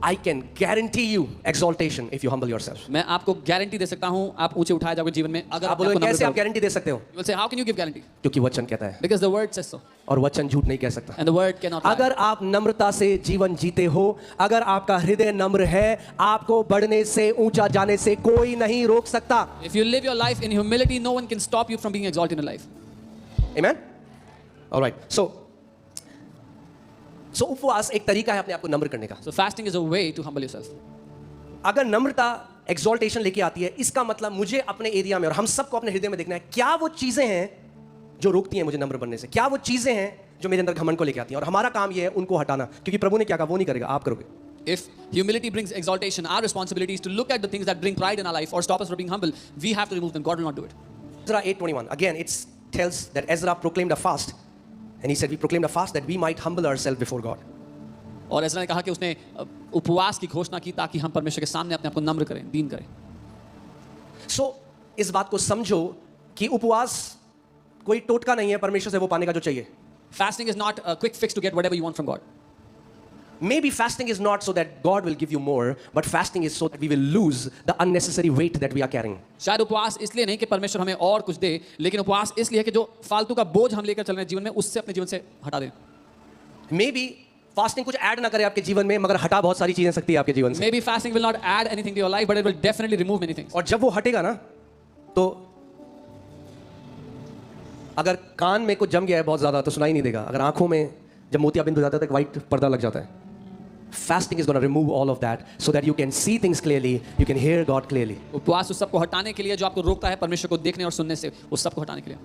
I can guarantee you exaltation if you humble yourself. मैं आपको guarantee दे सकता हूँ आप ऊंचे उठाए जाओगे जीवन में अगर आप बोलोगे कैसे आप गारंटी दे सकते हो? You will say how can you give guarantee? क्योंकि वचन कहता है Because the word says so. और वचन झूठ नहीं कह सकता. And the word cannot lie. अगर आप नम्रता से जीवन जीते हो, अगर आपका हृदय नम्र है, आपको बढ़ने से ऊंचा जाने से कोई नहीं रोक सकता. If you live your life in humility, no one can stop you from being exalted in life. Amen? All right. So उपवास एक तरीका है अपने आप को नम्र करने का. So fasting is a way to humble yourself. अगर नम्रता एक्सॉल्टेशन लेके आती है, इसका मतलब मुझे अपने एरिया में और हम सबको अपने हृदय में देखना है क्या वो चीजें हैं जो रोकती हैं मुझे नम्र बनने से, क्या वो चीजें हैं जो मेरे अंदर घमंड को लेके आती हैं, और हमारा काम ये है उनको हटाना, क्योंकि प्रभु ने क्या कहा वो नहीं करेगा, आप करोगे. If humility brings exaltation, our responsibility is to look at the things that bring pride in our life or stop us from being humble. We have to remove them. God will not do it. Ezra 8:21 again it tells that Ezra proclaimed a fast, and he said we proclaimed a fast that we might humble ourselves before God. और Ezra ने कहा कि उसने उपवास की घोषणा की ताकि हम परमेश्वर के सामने अपने आप को नम्र करें, दीन करें. So इस बात को समझो कि उपवास कोई टोटका नहीं है परमेश्वर से वो पाने का जो चाहिए. Fasting is not a quick fix to get whatever you want from God. Maybe fasting is not so that God will give you more, but fasting is so that we will lose the unnecessary weight that we are carrying. शायद उपवास इसलिए नहीं कि परमेश्वर हमें और कुछ दे, लेकिन उपवास इसलिए है कि जो फालतू का बोझ हम लेकर चल रहे हैं जीवन में उससे अपने जीवन से हटा दें. Maybe फास्टिंग कुछ ऐड ना करे आपके जीवन में, मगर हटा बहुत सारी चीजें सकती है आपके जीवन से. Maybe fasting will not add anything to your life, but it will definitely remove many things. और जब वो हटेगा ना, तो अगर कान में कुछ जम गया है बहुत ज्यादा तो सुनाई नहीं देगा. अगर आंखों में जब मोतियाबिंद हो जाता है तो एक वाइट पर्दा लग जाता है. Fasting is going to remove all of that so that you can see things clearly, you can hear God clearly. उपवास उस सब को हटाने के लिए जो आपको रोकता है परमेश्वर को देखने और सुनने से, उस सब को हटाने के लिए.